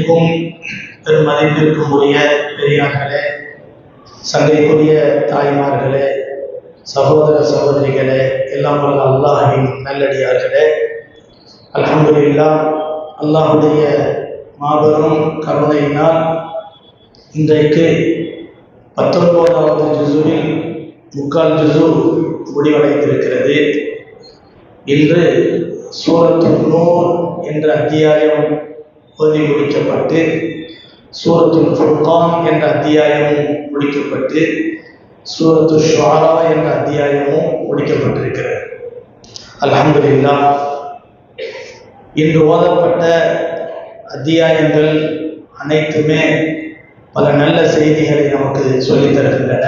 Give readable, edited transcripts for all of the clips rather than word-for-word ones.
கண்ணியத்திற்கும் பெருமதிப்பிற்கும் உரிய பெரியார்களே, சங்கைக்குரிய தாய்மார்களே, சகோதர சகோதரிகளே, எல்லாம் வல்ல அல்லாஹ்வின் நல்லடியார்களே, அல்ஹம்துலில்லாஹ். அல்லாஹ்வுடைய மாபெரும் கருணையினால் இன்றைக்கு 19வது ஜுஸுவில் 3/4 ஜுஸு முடிவடைந்திருக்கிறது. இன்று சூரத்துன் நூர் என்ற அத்தியாயம் ஓதி முடிக்கப்பட்டு, சூரத்துல் ஃபுர்கான் என்ற அத்தியாயமும் முடிக்கப்பட்டு, சூரத்து ஷுஆரா என்ற அத்தியாயமும் முடிக்கப்பட்டிருக்கிறது. அல்ஹம்துலில்லாஹ். இன்று ஓதப்பட்ட அத்தியாயங்கள் அனைத்துமே பல நல்ல செய்திகளை நமக்கு சொல்லித் தருகின்றன.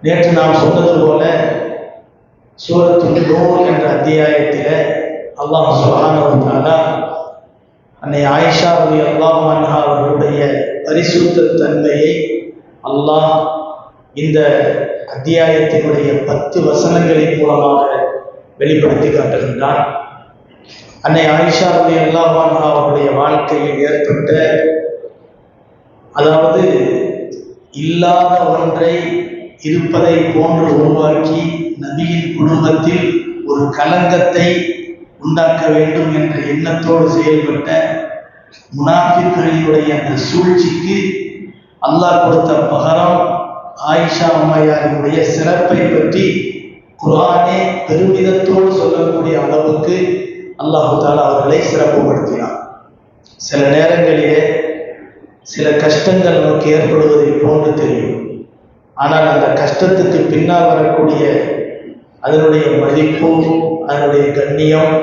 நேற்று நாம் சொன்னது போல சூரத்துல் நூர் என்ற அத்தியாயத்தில் அல்லாஹ் சுப்ஹானஹு வ தஆலா அன்னை ஆயிஷா ரலியல்லாஹு அன்ஹா அவர்களுடைய பரிசுத்த தன்மையை அல்லாஹ் இந்த அத்தியாயத்தினுடைய 10 வசனங்களின் மூலமாக வெளிப்படுத்தி காட்டுகின்றான். அன்னை ஆயிஷா ரலியல்லாஹு அன்ஹா அவருடைய வாழ்க்கையில் ஏற்பட்ட, அதாவது இல்லாத ஒன்றை இருப்பதை போன்று உருவாக்கி நபியின் குடும்பத்தில் ஒரு கலங்கத்தை உண்டாக்க வேண்டும் என்ற எண்ணத்தோடு செயல்பட்ட முனாஃபிக்களினுடைய அந்த சூழ்ச்சிக்கு அல்லாஹ் கொடுத்த பகரம் ஆயிஷா அம்மையாரினுடைய சிறப்பை பற்றி குர்ஆனே பெருமிதத்தோடு சொல்லக்கூடிய அளவுக்கு அல்லாஹ் தஆலா அவர்களை சிறப்புப்படுத்தினார். சில நேரங்களிலே சில கஷ்டங்கள் நமக்கு ஏற்படுவதை போன்று தெரியும். ஆனால் அந்த கஷ்டத்துக்கு பின்னால் வரக்கூடிய அதனுடைய மதிப்பு, அதனுடைய கண்ணியம்,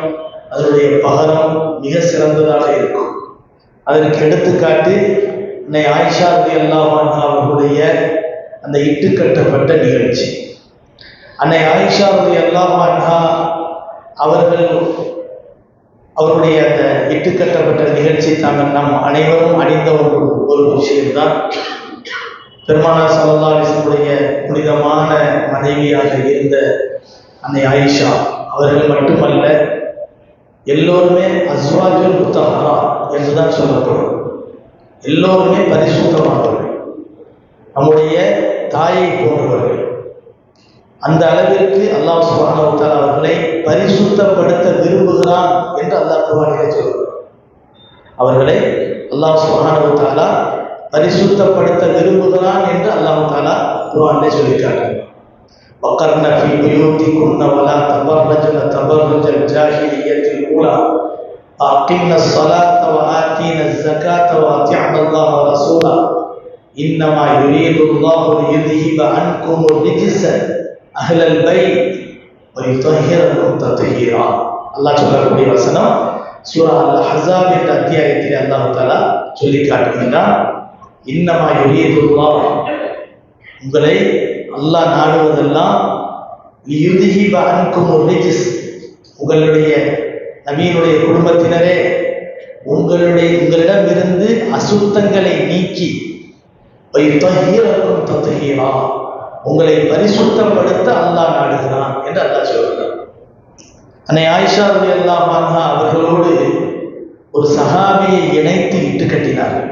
அதனுடைய பகரம் மிக சிறந்ததாக இருக்கும். அதற்கு எடுத்துக்காட்டு அன்னை ஆயிஷா ரலியல்லாஹு அன்ஹா அவர்களுடைய அந்த இட்டுக்கட்டப்பட்ட நிகழ்ச்சி. அன்னை ஆயிஷா ரலியல்லாஹு அன்ஹா அவருடைய அந்த இட்டுக்கட்டப்பட்ட நிகழ்ச்சி தாங்கள் நம் அனைவரும் அணிந்த ஒரு விஷயம்தான். பெருமானார் ஸல்லல்லாஹு அலைஹி வஸல்லம் புனிதமான மனைவியாக இருந்த அன்னை ஆயிஷா அவர்கள் மட்டுமல்ல, எல்லோருமே அஸ்வாஜுல் முத்தஹரா என்றுதான் சொல்லப்படும். எல்லோருமே பரிசுத்தமானவர்கள், நம்முடைய தாயை போன்றவர்கள். அந்த அளவிற்கு அல்லாஹ் சுப்ஹானஹு வ தஆலா அவர்களை பரிசுத்தப்படுத்த விரும்புகிறான் என்று அல்லாஹ் குர்ஆனிலே சொல்கிறார். அவர்களை அல்லாஹ் சுப்ஹானஹு வ தஆலா பரிசுத்தப்படுத்த விரும்புகிறான் என்று அல்லாஹ் தஆலா குர்ஆனிலே சொல்லி காட்டுகிறார். வக்கர்ன ஃபீ புயூதிகுன்ன வலா தபர்ரஜ்ன தபர்ருஜல் ஜாஹிலிய்யத்தில் ஊலா அகிம்ன ஸலாத்த வ ஆதீன ஸகாத்த வ அத்திஅல்லாஹ வ ரசூலா இன்னமா யுரீதுல்லாஹு லியுذஹிப அன்கும் ரிஜ்ஸ அஹ்லல் பைத் வ யுதஹ்ஹிரக்கும் தத்ஹீரா. அல்லாஹ் சொல்லக்கூடிய வசனம் சூரா அல் அஹ்ஸாப் என்ற அத்தியாயத்தில் அல்லாஹ் தஆலா சொல்லி காட்டுகின்றான். இன்னமா யுரீதுல்லாஹ், உங்களை அல்லாஹ் நாடுவதெல்லாம் லியுذஹிப அன்கும் ரிஜ்ஸ், உங்களுடைய நபியினுடைய குடும்பத்தினரே உங்களிடம் இருந்து அசுத்தங்களை நீக்கி வ யுதஹ்ஹிரக்கும் தத்ஹீரா, உங்களை பரிசுத்தப்படுத்த அல்லாஹ் நாடுகிறான் என்று அல்லாஹ் சொல்கிறான். அன்னை ஆயிஷா ரலியல்லாஹு அன்ஹா அவர்களோடு ஒரு சஹாபியை இணைத்து இட்டு கட்டினார்கள்.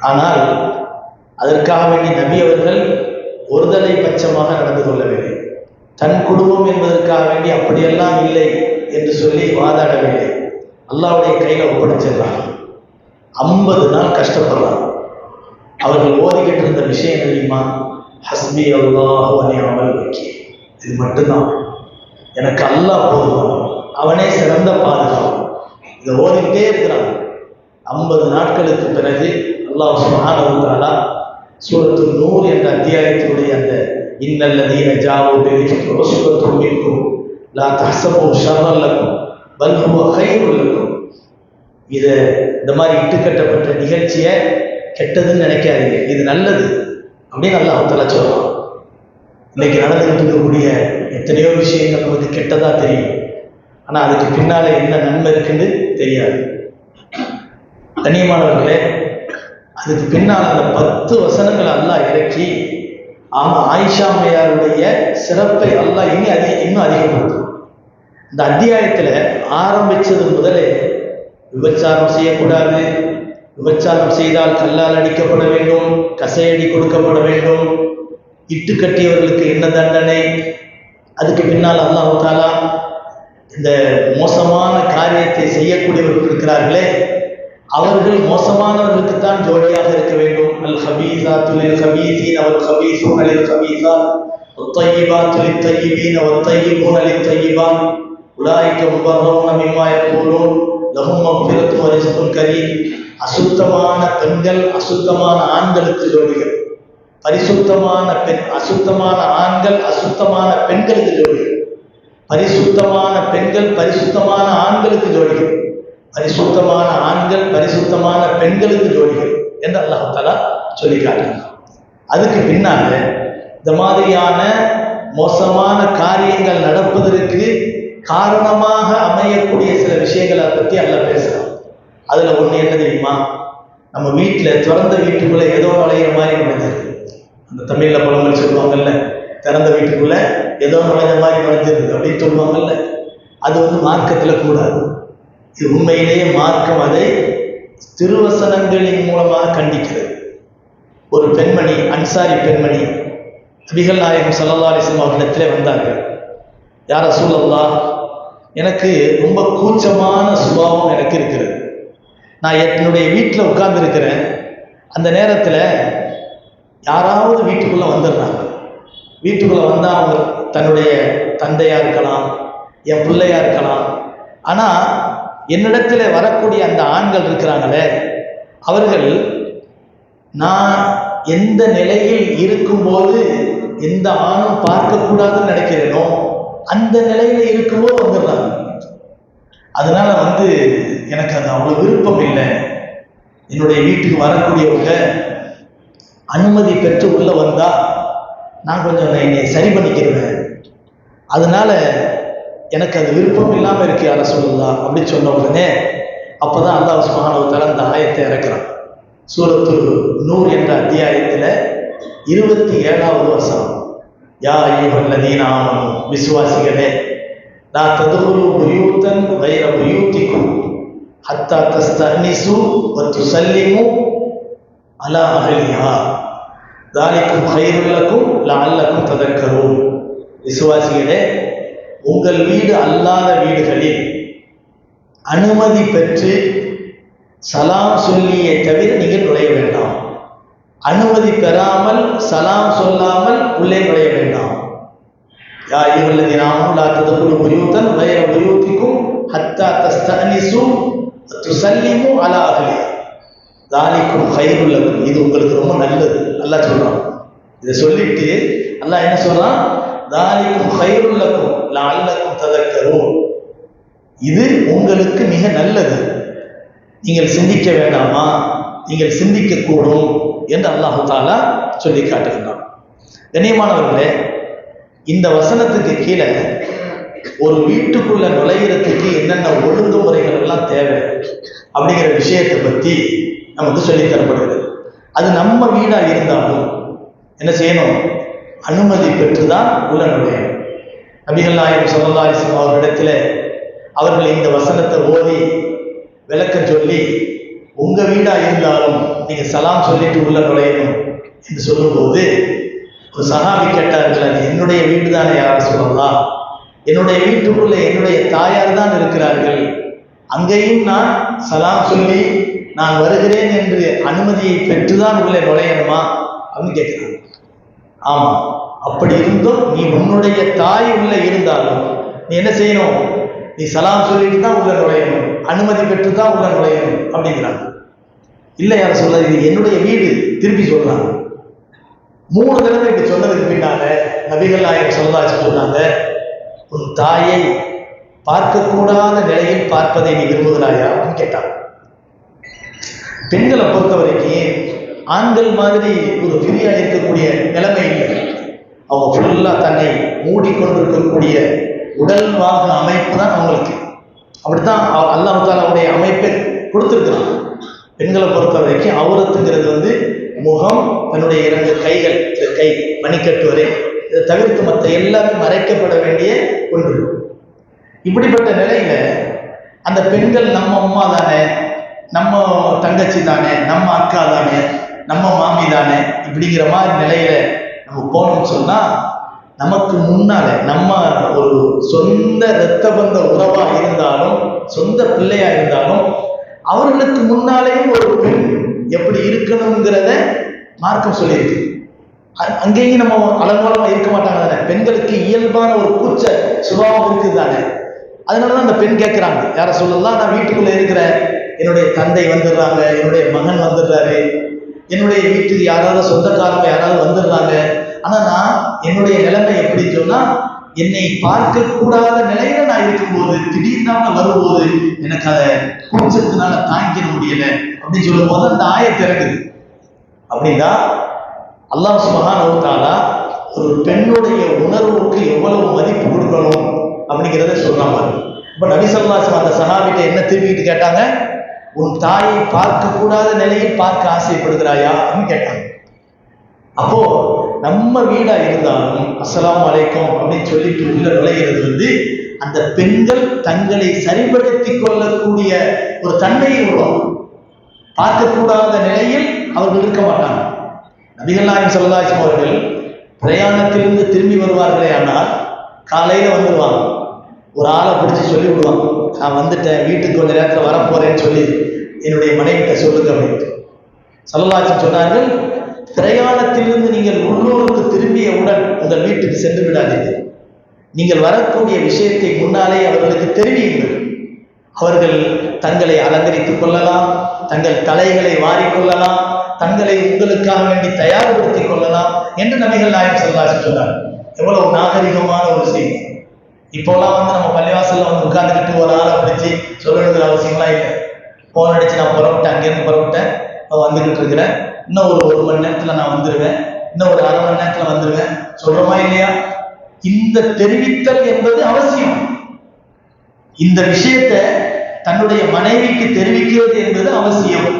ஆனால் அதற்காக வேண்டி நபி அவர்கள் ஒருதலை பட்சமாக நடந்து கொள்ளவில்லை. தன் குடும்பம் என்பதற்காக வேண்டி அப்படியெல்லாம் இல்லை என்று சொல்லி வாதாடவில்லை. அல்லாஹ்வுடைய கையில் ஒப்படைச்சிடலாம். 50 நாள் கஷ்டப்படலாம். அவர்கள் ஓதிக்கிட்டு இருந்த விஷயம் தெரியுமா? ஹஸ்பி அல்லாஹு வ நிஅமல் வக்கீல். இது மட்டும்தான், எனக்கு அல்லாஹ் போதும், அவனே சிறந்த பாதுகாப்பு. இதை ஓதிக்கிட்டே இருக்கிறாங்க. 50 நாட்களுக்கு பிறகு அல்லாஹ் சுப்ஹானஹு வ தஆலா சூரத்துன் நூர் என்ற அத்தியாயத்தினுடைய அந்த இன்னல்லதீன ஜாஉ பில்-இஃப்கி உஸ்பத்தும் மின்கும் லா தஹ்ஸபு ஷர்ரன் லக்கும் பல் ஹுவ கைருல் லக்கும், இந்த மாதிரி இட்டுக்கட்டப்பட்ட நிகழ்ச்சியை கெட்டதுன்னு நினைக்காதீங்க, இது நல்லது அப்படின்னு அல்லாஹ் தஆலா சொல்றான். இன்னைக்கு நடந்துகிட்டு இருக்கக்கூடிய எத்தனையோ விஷயங்கள் நமக்கு கெட்டதா தெரியும். ஆனால் அதுக்கு பின்னால என்ன நன்மை இருக்குன்னு தெரியாது. கண்ணியமானவர்களே, அதுக்கு பின்னால் அந்த 10 வசனங்கள் அல்லாஹ் இறக்கி ஆயிஷா அம்மையாருடைய சிறப்பை அல்லாஹ் இன்னும் அதிகப்படுத்தும். இந்த அத்தியாயத்தில் ஆரம்பிச்சது முதலே விபச்சாரம் செய்யக்கூடாது, விபச்சாரம் செய்தால் கல்லால் அடிக்கப்பட வேண்டும், கசையடி கொடுக்கப்பட வேண்டும், இட்டு கட்டியவர்களுக்கு என்ன தண்டனை. அதுக்கு பின்னால் அல்லாஹ் தஆலா இந்த மோசமான காரியத்தை செய்யக்கூடியவர்கள் இருக்கிறார்களே, அவர்கள் மோசமானவர்களுக்குத்தான் ஜோடியாக இருக்க வேண்டும். அல் ஹபீஸாத்து லில் ஹபீஸீன வல் ஹபீஸூன லில் ஹபீஸாத் வத்-தய்யிபாத்து லித்-தய்யிபீன வத்-தய்யிபூன லித்-தய்யிபாத் உலாயிக முபர்ரஊன மிம்மா யகூலூன் லஹும் மக்ஃபிரத்துன் வ ரிஸ்குன் கரீம். அசுத்தமான பெண்கள் அசுத்தமான ஆண்களுக்கு ஜோடிகள், பரிசுத்தமான அசுத்தமான ஆண்கள் அசுத்தமான பெண்களுக்கு ஜோடிகள், பரிசுத்தமான பெண்கள் பரிசுத்தமான ஆண்களுக்கு ஜோடிகள், பரிசுத்தமான ஆண்கள் பரிசுத்தமான பெண்களுக்கு ஜோடிகள் என்று அல்லாஹ் தஆலா சொல்லி காட்டுகிறார். அதுக்கு பின்னால இந்த மாதிரியான மோசமான காரியங்கள் நடப்பதற்கு காரணமாக அமையக்கூடிய சில விஷயங்களை பற்றி அல்லாஹ் பேசுறான். அதுல ஒண்ணு என்ன தெரியுமா? நம்ம வீட்டுல திறந்த வீட்டுக்குள்ள ஏதோ நுழையிற மாதிரி நுழைஞ்சிருக்கு. அந்த தமிழ்ல பழமொழி சொல்லுவாங்கல்ல, திறந்த வீட்டுக்குள்ள ஏதோ நுழைஞ்ச மாதிரி நுழைஞ்சிருக்கு அப்படின்னு சொல்லுவாங்கல்ல. அது மார்க்கத்துல கூடாது. இது உண்மையிலேயே மார்க்கம் அதை திருவசனங்களின் மூலமாக கண்டிக்கிறது. ஒரு பெண்மணி, அன்சாரி பெண்மணி, நபிகள் நாயகம் ஸல்லல்லாஹு அலைஹி வஸல்லம் அவர்களிடத்திலே வந்தார்கள். யா ரசூலல்லாஹ், எனக்கு ரொம்ப கூச்சமான சுபாவம் எனக்கு இருக்கிறது. நான் என்னுடைய வீட்டில் உட்கார்ந்து இருக்கிறேன். அந்த நேரத்தில் யாராவது வீட்டுக்குள்ள வந்துடுறாங்க. வீட்டுக்குள்ள வந்தால் அவங்க தன்னுடைய தந்தையா இருக்கலாம், என் பிள்ளையா இருக்கலாம். ஆனால் என்னிடத்தில் வரக்கூடிய அந்த ஆண்கள் இருக்கிறாங்களே, அவர்கள் நான் எந்த நிலையில் இருக்கும்போது எந்த ஆணும் பார்க்கக்கூடாதுன்னு நினைக்கிறேனோ அந்த நிலையில இருக்கும்போது வந்துடுறாங்க. அதனால எனக்கு அது அவ்வளவு விருப்பம் இல்லை. என்னுடைய வீட்டுக்கு வரக்கூடியவங்க அனுமதி பெற்று உள்ள வந்தா நான் கொஞ்சம் என்னை சரி பண்ணிக்கிறேன். அதனால எனக்கு அது விருப்பம் இல்லாமல் இருக்கு யா ரசூலுல்லாஹ் அப்படின்னு சொன்ன உடனே அப்பதான் அல்லாஹ் சுப்ஹானஹு வ தஆலா அந்த ஆயத்தை இறக்குறான். சூரத்துல் நூர் என்ற அத்தியாயத்தில் 27வது வசனம். யா அய்யுஹல்லதீன ஆமனூ, விசுவாசிகளே, லா ததுகுலு புயூதன் கைர புயூதிக்கும் ஹத்தா தஸ்தஅனிசு வ துஸல்லிமு அலா அஹ்லிஹா ذالிகும் கைருல் லகும் லஅல்லகும் ததக்கரூன். விசுவாசிகளே, உங்கள் வீடு அல்லாத வீடுகளில் அனுமதி பெற்று சலாம் சொல்லியே தவிர நீங்கள் நுழைய வேண்டாம். அனுமதி பெறாமல் சலாம் சொல்லாமல் உள்ளே நுழைய வேண்டாம். யா அய்யுஹல்லதீன ஆமனூ லா ததுகுலு புயூதன் கைர புயூதிக்கும் ஹத்தா தஸ்தஅனிசு வ துஸல்லிமு அலா அஹ்லிஹா ذالிகும் கைருல் லகும். இது உங்களுக்கு ரொம்ப நல்லது அல்லாஹ் சொல்றான். இதை சொல்லிட்டு அல்லாஹ் என்ன சொல்றான்? ذالிகும் கைருல் லகும் லஅல்லகும் ததக்கரூன். இது உங்களுக்கு மிக நல்லது, நீங்கள் சிந்திக்க வேண்டாமா, நீங்கள் சிந்திக்க கூடும் என்று அல்லாஹ் தஆலா சொல்லி காட்டுகின்றான். கண்ணியமானவர்களே, இந்த வசனத்துக்கு கீழே ஒரு வீட்டுக்குள்ள நுழையிறதுக்கு என்னென்ன ஒழுங்குமுறைகள் எல்லாம் தேவை அப்படிங்கிற விஷயத்தை பற்றி நமக்கு சொல்லித் தரப்படுகிறது. அது நம்ம வீடா இருந்தாலும் என்ன செய்யணும்? அனுமதி பெற்றுதான் உள்ள நுழையணும். நபிகள் நாயகம் ஸல்லல்லாஹு அலைஹி வஸல்லம் அவர்களிடத்தில் அவர்கள் இந்த வசனத்தை ஓதி விளக்கம் சொல்லி, உங்க வீடா இருந்தாலும் நீங்க சலாம் சொல்லிட்டு உள்ள நுழையணும் என்று சொல்லும்போது ஒரு சஹாபி கேட்டார்கள், அது என்னுடைய வீடு தானே யா ரசூலல்லாஹ், என்னுடைய வீட்டுக்குள்ள என்னுடைய தாயார் தான் இருக்கிறார்கள், அங்கேயும் நான் சலாம் சொல்லி நான் வருகிறேன் என்று அனுமதியை பெற்றுதான் உள்ளே நுழையணுமா அப்படின்னு கேட்கிறாங்க. ஆமா, அப்படி இருந்தும் நீ உன்னுடைய தாய் உள்ள இருந்தாலும் நீ என்ன செய்யணும்? நீ சலாம் சொல்லிட்டு தான் உள்ள நுழையணும், அனுமதி பெற்று தான் உள்ள நுழையணும் அப்படிங்கிறாங்க. இல்லை யார சொல்ல, இது என்னுடைய வீடு. திருப்பி சொல்றாங்க. 3 தடவை இப்படி சொன்னதுக்கு பின்னால நபிகள் நாயகம் ஸல்லல்லாஹு அலைஹி வஸல்லம் சொன்னாங்க, உன் தாயை பார்க்கக்கூடாத நிலையில் பார்ப்பதை நீ விரும்புகிறாயா அப்படின்னு கேட்டாங்க. பெண்களை பொறுத்த வரைக்கும் ஆண்கள் மாதிரி ஒரு ஃப்ரீயா இருக்கக்கூடிய நிலைமை இல்லை. அவங்க ஃபுல்லா தன்னை மூடிக்கொண்டிருக்கக்கூடிய உடல் வாக அமைப்பு தான் அவங்களுக்கு. அப்படித்தான் அல்லாஹ் தஆலாவுடைய அமைப்பை கொடுத்துருக்கிறான். பெண்களை பொறுத்த வரைக்கும் அவுரத்துங்கிறது முகம், தன்னுடைய 2 கைகள், இந்த கை மணிக்கட்டு வரை, இதை தவிர்த்து மற்ற எல்லாமே மறைக்கப்பட வேண்டிய ஒன்று. இப்படிப்பட்ட நிலையில அந்த பெண்கள் நம்ம அம்மா தானே, நம்ம தங்கச்சி தானே, நம்ம அக்கா தானே, நம்ம மாமி தானே, இப்படிங்கிற மாதிரி நிலையில நம்ம போனோம்னு சொன்னா, நமக்கு முன்னால நம்ம ஒரு சொந்த இரத்த பந்த உறவா இருந்தாலும், சொந்த பிள்ளையா இருந்தாலும், அவர்களுக்கு முன்னாலேயும் ஒரு பெண் எப்படி இருக்கணுங்கிறத மார்க்கம் சொல்லியிருக்கு. அங்கேயும் நம்ம அலங்கோலமா இருக்க மாட்டாங்க தானே. பெண்களுக்கு இயல்பான ஒரு கூச்ச சுபாவம் இருக்குது தானே. அதனாலதான் அந்த பெண் கேட்கிறாங்க, யார சொல்லலாம், நான் வீட்டுக்குள்ள இருக்கிறேன், என்னுடைய தந்தை வந்துடுறாங்க, என்னுடைய மகன் வந்துடுறாரு, என்னுடைய வீட்டுக்கு யாராவது சொந்தக்காரங்க யாராவது வந்துடுறாங்க. ஆனா நான் என்னுடைய நிலைமை எப்படி சொன்னா, என்னை பார்க்க கூடாத நிலையில நான் இருக்கும்போது திடீர்னு வரும்போது எனக்கு அதை கூச்சத்தினால தாங்கிட முடியல அப்படின்னு சொல்லும் போது அந்த ஆயத்து இறங்குது. அப்படின்னா அல்லாஹ் சுப்ஹானஹு வ தஆலா ஒரு பெண்ணுடைய உணர்வுக்கு எவ்வளவு மதிப்பு கொடுக்கணும் அப்படிங்கிறத சொல்றாங்க. இப்ப நபி ஸல்லல்லாஹு அலைஹி வஸல்லம் அந்த சஹாபிட்ட என்ன திரும்பிட்டு கேட்டாங்க, உன் தாயை பார்க்க கூடாத நிலையில் பார்க்க ஆசைப்படுகிறாயா அப்படின்னு கேட்டாங்க. அப்போ நம்ம வீடா இருந்தாலும் அஸ்ஸலாமு அலைக்கும் அப்படின்னு சொல்லிட்டு உள்ள நுழைகிறது அந்த பெண்கள் தங்களை சரிபடுத்திக் கொள்ளக்கூடிய ஒரு தன்மையை உருவாகும். பார்க்கக்கூடாத நிலையில் அவர்கள் இருக்க மாட்டாங்க. நபிகள் நாயகம் ஸல்லல்லாஹு அலைஹி வஸல்லம் அவர்கள் பிரயாணத்திலிருந்து திரும்பி வருவார்களே ஆனால் காலையில வந்துடுவாங்க. ஒரு ஆளை பிடிச்சி சொல்லி விடுவாங்க, நான் வந்துட்டேன், வீட்டுக்கு கொஞ்ச நேரத்தில் வரப்போறேன்னு சொல்லி என்னுடைய மனைவிட்ட சொல்லுங்க அப்படின்ட்டு. ஸல்லல்லாஹு அலைஹி வஸல்லம் சொன்னார்கள், பிரயாணத்திலிருந்து நீங்கள் உள்ளூருக்கு திரும்பியவுடன் உங்கள் வீட்டுக்கு சென்று விடாதீர்கள். நீங்கள் வரக்கூடிய விஷயத்தை முன்னாலே அவர்களுக்கு தெரிவியுங்கள். அவர்கள் தங்களை அலங்கரித்துக் கொள்ளலாம், தங்கள் தலைகளை வாரிக்கொள்ளலாம், தங்களை உங்களுக்காக வேண்டி தயார்படுத்திக் கொள்ளலாம் என்று நபிகள் நாயகம் ஸல்லல்லாஹு அலைஹி வஸல்லம் சொன்னார். எவ்வளவு நாகரிகமான ஒரு செய்தி. இப்போலாம் நம்ம பள்ளிவாசல்ல உட்கார்ந்துக்கிட்டு ஒரு ஆளை பிடிச்சி சொல்லணுங்கிற அவசியம்லாம் இல்லை. போன் அடிச்சு நான் புறப்பட்டேன், அங்கேருந்து புறப்பட்டேன், வந்துகிட்டு இருக்கிறேன், இன்னும் ஒரு மணி நேரத்துல நான் வந்துடுவேன், இன்னும் ஒரு அரை மணி நேரத்துல வந்துடுவேன் சொல்றோமா இல்லையா? இந்த தெரிவித்தல் என்பது அவசியம். இந்த விஷயத்தை தன்னுடைய மனைவிக்கு தெரிவிக்கிறது என்பது அவசியம்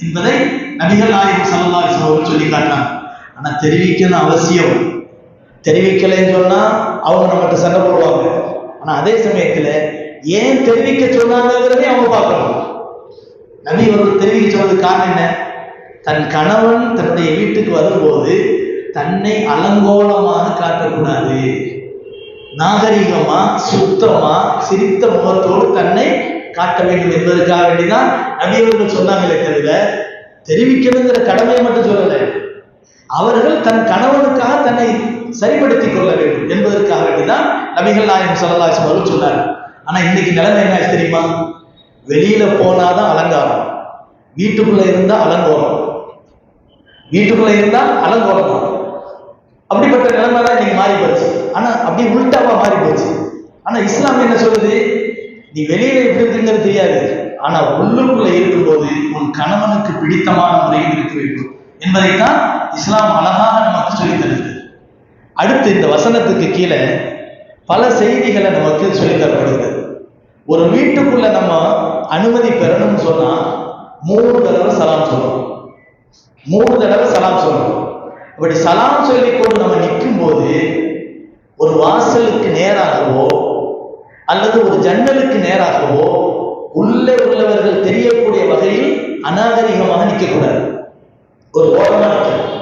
என்பதை நபிகள் நாயகம் ஸல்லல்லாஹு அலைஹி வஸல்லம் சொல்லி காட்டினாங்க. ஆனா தெரிவிக்கணும் அவசியம். தெரிவிக்கலைன்னு சொன்னா அவங்க நம்மகிட்ட சண்டை போடுவாங்க. ஆனா அதே சமயத்துல ஏன் தெரிவிக்க சொன்னாங்கிறதே அவங்க பார்க்கணும். நபி அவர்கள் தெரிவிக்க சொன்னது காரணம் என்ன? தன் கணவன் தன்னுடைய வீட்டுக்கு வரும்போது தன்னை அலங்கோலமாக காட்டக்கூடாது, நாகரிகமா சுத்தமா சிரித்த முகத்தோடு தன்னை காட்ட வேண்டும் என்பதற்காக வேண்டிதான் நபி அவர்கள் சொன்னாங்களே தவிர தெரிவிக்கணுங்கிற கடமையை மட்டும் சொல்லலை. அவர்கள் தன் கணவனுக்காக தன்னை சரிப்படுத்திக் கொள்ள வேண்டும் என்பதற்காக வேண்டிதான் நபிகள் நாயகம் ஸல்லல்லாஹு அலைஹி வஸல்லம் சொன்னார். ஆனா இன்னைக்கு நிலைமை என்ன தெரியுமா? வெளியில போனாதான் அலங்காரம், வீட்டுக்குள்ள இருந்தா அலங்கோலம், வீட்டுக்குள்ள இருந்தா அலங்கோலம் தான். அப்படிப்பட்ட நிலைமை தான் இன்னைக்கு மாறி போச்சு. ஆனா அப்படி உள்டாவா மாறி போச்சு. ஆனா இஸ்லாம் என்ன சொல்லுது? நீ வெளியில எப்படி இருக்குங்கிறது தெரியாது, ஆனா உள்ளுக்குள்ள இருக்கும்போது உன் கணவனுக்கு பிடித்தமான முறையில் இருக்க வேண்டும் என்பதைத்தான் இஸ்லாம் அழகாக நமக்கு சொல்லித் தருகிறது. அடுத்து இந்த வசனத்துக்கு கீழே பல செய்திகளை நமக்கு சொல்லித் தரப்படுகிறது. ஒரு வீட்டுக்குள்ள நம்ம அனுமதி பெறணும்னு சொன்னா 3 தடவை சலாம் சொல்லணும். 3 தடவை சலாம் சொல்லணும். அப்படி சலாம் சொல்லிக் கொண்டு நம்ம நிற்கும் போது ஒரு வாசலுக்கு நேராகவோ அல்லது ஒரு ஜன்னலுக்கு நேராகவோ உள்ளே உள்ளவர்கள் தெரியக்கூடிய வகையில் அநாகரிகமாக நிற்கக்கூடாது. ஒரு ஓரமா நிற்கணும்.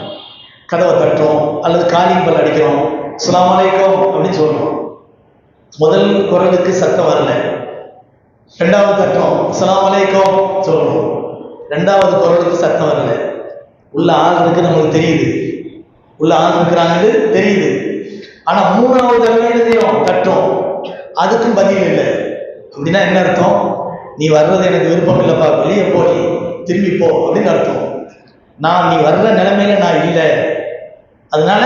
கதவை தட்டுறோம் அல்லது காலிங் பெல் அடிக்கிறோம், அஸ்ஸலாமு அலைக்கும் அப்படின்னு சொல்றோம். முதல் குரலுக்கு சத்தம் வரல, 2வது தட்டுறோம், அஸ்ஸலாமு அலைக்கும் சொல்றோம், 2வது குரலுக்கு சத்தம் வரல. உள்ள ஆள் இருக்கு நம்மளுக்கு தெரியுது, உள்ள ஆள் இருக்கிறாங்க தெரியுது. ஆனா 3வது தடவை எழுதியும் தட்டுறோம், அதுக்கும் பதில் இல்லை. அப்படின்னா என்ன அர்த்தம்? நீ வர்றது எனக்கு விருப்பம் இல்லப்பா, வெளியே போய் திரும்பி போ அப்படின்னு அர்த்தம். நீ வர்ற நிலைமையில நான் இல்லை, அதனால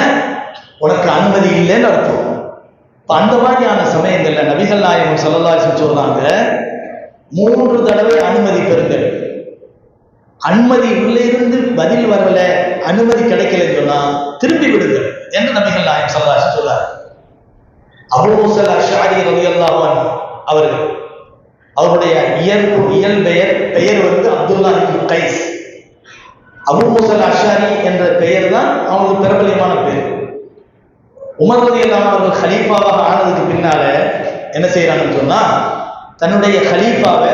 உனக்கு அனுமதி இல்லைன்னு அர்த்தம். இப்ப அந்த மாதிரியான சமயங்கள்ல நபிகள் நாயகம் ஸல்லல்லாஹு அலைஹி வஸல்லம் சொல்றாங்க, 3 தடவை அனுமதி பெறுங்கள். அனுமதி உள்ளே இருந்து பதில் வரல, அனுமதி கிடைக்கலன்னு சொன்னா திரும்பி விடுங்கள் என்று நபிகள் நாயகம் ஸல்லல்லாஹு அலைஹி வஸல்லம் சொல்றாங்க. அபூ மூஸா அல்-அஷ்அரி ரலியல்லாஹு அன்ஹு அவர்கள், அவருடைய இயல் பெயர் அப்துல்லா இப்னு கைஸ். அபூ மூஸா அல்-அஷ்அரி என்ற பெயர் தான் அவங்களுக்கு பிரபலியமான பெயர். உமர் ரலியல்லாஹு அன்ஹு அவர்கள் கலீஃபாவாக ஆனதுக்கு பின்னால என்ன செய்யறாங்கன்னு சொன்னா, தன்னுடைய கலீஃபாவை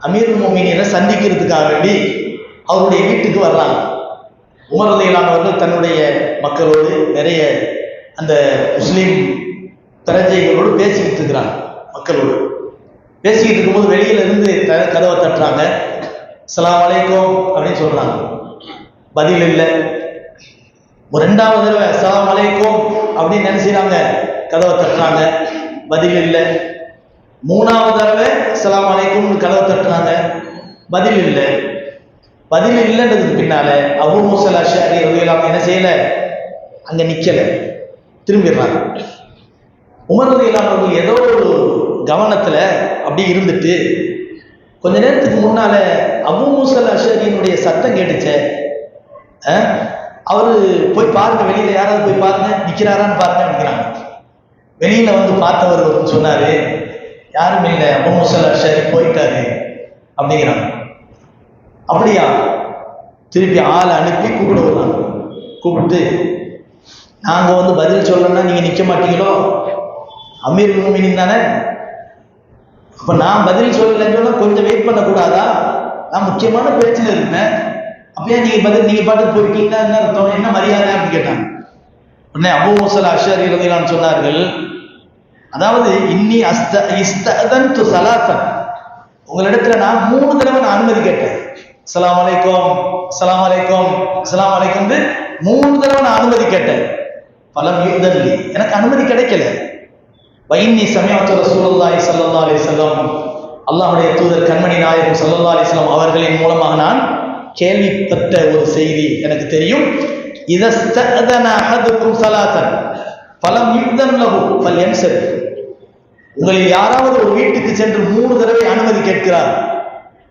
அமீருல் முஃமினீனை சந்திக்கிறதுக்காக வேண்டி அவருடைய வீட்டுக்கு வர்றாங்க. உமர் ரலியல்லாஹு அவர்கள் தன்னுடைய மக்களோடு நிறைய அந்த முஸ்லீம் பிரஜைகளோடு பேசிக்கிட்டு இருக்கிறாங்க. மக்களோடு பேசிக்கிட்டு இருக்கும்போது வெளியில இருந்து கதவை தட்டுறாங்க. அஸ்ஸலாமு அலைக்கும் அப்படின்னு சொல்றாங்க. பதில் இல்லை. ஒரு ரெண்டாவது தடவை அஸ்ஸலாமு அலைக்கும் அப்படின்னு நினைச்சாங்க. கதவை தட்டுறாங்க. பதில் இல்லை. மூணாவது தடவை அஸ்ஸலாமு அலைக்கும் கதவை தட்டுறாங்க. பதில் இல்லை. பதில் இல்லைன்றதுக்கு பின்னால அபூ மூஸா அல்-அஷ்அரி ரலியல்லாஹு என்ன செய்யல, அங்க நிக்கல, திரும்பிடுறாங்க. உமர் ரலியல்லாஹு அவர்கள் ஏதோ ஒரு கவனத்துல அப்படி இருந்துட்டு கொஞ்ச நேரத்துக்கு முன்னால அபூ மூஸா அல்-அஷ்அரியினுடைய சத்தம் கேட்டுச்சே, அவரு போய் பாருங்க, வெளியில யாராவது போய் பாருங்க, நிக்கிறாரான்னு பாருங்க நிக்கிறாங்க. வெளியில வந்து பார்த்தவர் சொன்னாரு, யாரும் இல்லை, அபூ மூஸா அல்-அஷ்அரி போயிட்டாரு அப்படிங்கிறாங்க. அப்படியா? திருப்பி ஆளை அனுப்பி கூப்பிட வருவாங்க. கூப்பிட்டு, நாங்க வந்து பதில் சொல்லணும்னா நீங்க நிக்க மாட்டீங்களோ, அமீருல் முஃமினீன் தானே, அப்ப நான் பதில் சொல்லலைன்னு சொன்னா கொஞ்சம் வெயிட் பண்ணக்கூடாதா? நான் முக்கியமான பேச்சுல இருப்பேன், அப்படியே நீங்க பாட்டுக்கு போயிட்டீங்கன்னா என்ன அர்த்தம், என்ன மரியாதை அப்படின்னு கேட்டாங்க. உடனே அபூ மூஸா அல்-அஷ்அரி ரலியல்லாஹு அன்ஹு சொன்னார்கள், அதாவது இன்னி இஸ்தஅதன்து ஸலாஸன், உங்களிடத்துல நான் 3 தடவை நான் அனுமதி கேட்டேன். அஸ்ஸலாமு அலைக்கும், அஸ்ஸலாமு அலைக்கும், அஸ்ஸலாமு அலைக்கும் 3 தடவை நான் அனுமதி கேட்டேன். ஃபலம் யுதல்லி, எனக்கு அனுமதி கிடைக்கல. வைன்னி சமிஅத்து ரசூலுல்லாஹி ஸல்லல்லாஹு அலைஹி வஸல்லம், அல்லாஹ்வுடைய தூதர் கண்மணி நாயகம் ஸல்லல்லாஹு அலைஹி வஸல்லம் அவர்களின் மூலமாக நான் கேள்விப்பட்ட ஒரு செய்தி எனக்கு தெரியும். இதஸ்தஅதன அஹதுக்கும் ஸலாத்தன் ஃபலம் யுதன் லஹு ஃபல்யன்சர், உங்களில் யாராவது ஒரு வீட்டுக்கு சென்று 3 தடவை அனுமதி கேட்கிறார்,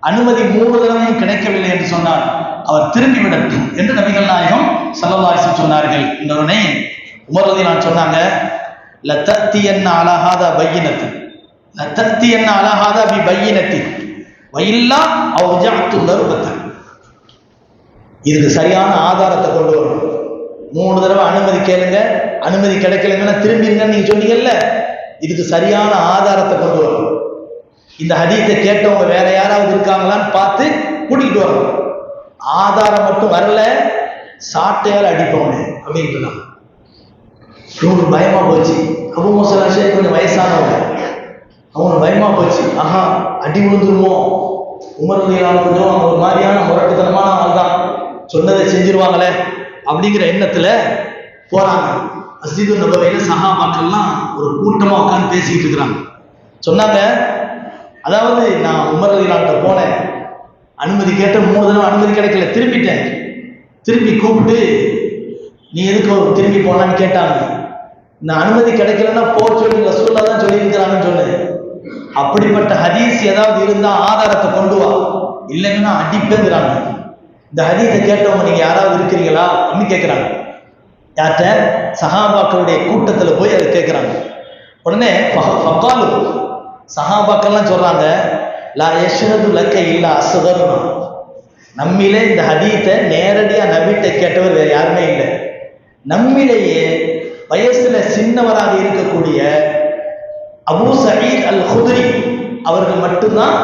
அனுமதி 3 தடவையும் கிடைக்கவில்லை என்று சொன்னார், அவர் திரும்பி விடட்டும் என்று நபிகள் நாயகம் ஸல்லல்லாஹு அலைஹி வஸல்லம் சொன்னார்கள். இன்னொருனே உமர் ரலியல்லாஹு சொன்னாங்க, லதத்தியன்ன அலா ஹாதா பையினத்து, லதத்தியன்ன அலா ஹாதா பி பையினத்தி வயில்லா அவ்ஜஅத்து தர்பத, இதுக்கு சரியான ஆதாரத்தை கொண்டு வரணும். 3 தடவை அனுமதி கேளுங்க, அனுமதி கிடைக்கலங்கன்னா திரும்பிருங்கன்னு நீங்க சொன்னீங்கல்ல, இதுக்கு சரியான ஆதாரத்தை கொண்டு வரணும். இந்த ஹதீஸை கேட்டவங்க வேற யாராவது இருக்காங்களான்னு பார்த்து கூட்டிகிட்டு வரணும். ஆதாரம் மட்டும் வரல, சாட்டையால் அடிப்பவனே அப்படின்ட்டுதான். இவங்களுக்கு பயமா போச்சு. அபூ மூஸா அல்-அஷ்அரி கொஞ்சம் வயசானவங்க, அவங்களுக்கு பயமா போச்சு. ஆஹா, அடி விழுந்துருமோ, உமர் ரலியல்லாஹு அன்ஹு கொஞ்சம் ஒரு மாதிரியான முரட்டுத்தனமான ஆள் தான், சொன்னதை செஞ்சிருவாங்களே அப்படிங்கிற எண்ணத்துல போறாங்க. மஸ்ஜிது நபவியில சஹாபாக்கள்லாம் ஒரு கூட்டமா உட்கார்ந்து பேசிட்டு இருக்கிறாங்க. சொன்னாங்க, அதாவது நான் உமர் ரலியல்லாஹு அன்ஹு போனேன், அனுமதி கேட்ட 3 தடவை அனுமதி கிடைக்கல, திரும்பிட்டேன். திரும்பி கூப்பிட்டு, நீ எதுக்கு திரும்பி போனான்னு கேட்டாங்க. நான் அனுமதி கிடைக்கலன்னா போ சொல்லி ரசூலுல்லாஹ் தான் சொல்லி இருக்கிறாங்கன்னு சொன்னேன். அப்படிப்பட்ட ஹதீஸ் ஏதாவது இருந்தா ஆதாரத்தை கொண்டு வா, இல்லைன்னா அடிப்பேங்கிறாங்க. இந்த ஹதீஸை கேட்டவங்க நீங்க யாராவது இருக்கிறீங்களா அப்படின்னு கேட்கிறாங்க. யார்கிட்ட? சஹாபாக்களுடைய கூட்டத்துல போய் அதை கேட்கிறாங்க. உடனே ஃபகாலு, சஹாபாக்கள்லாம் சொல்றாங்க, லா யஷ்ஹது லக்க இல்லா அஸ்கர்னா, நம்மிலே இந்த ஹதீஸை நேரடியா நபிட்ட கேட்டவர் வேற யாருமே இல்லை. நம்மிலேயே வயசுல சின்னவராக இருக்கக்கூடிய அபூ சயீத் அல்-குத்ரி அவர்கள் மட்டும்தான்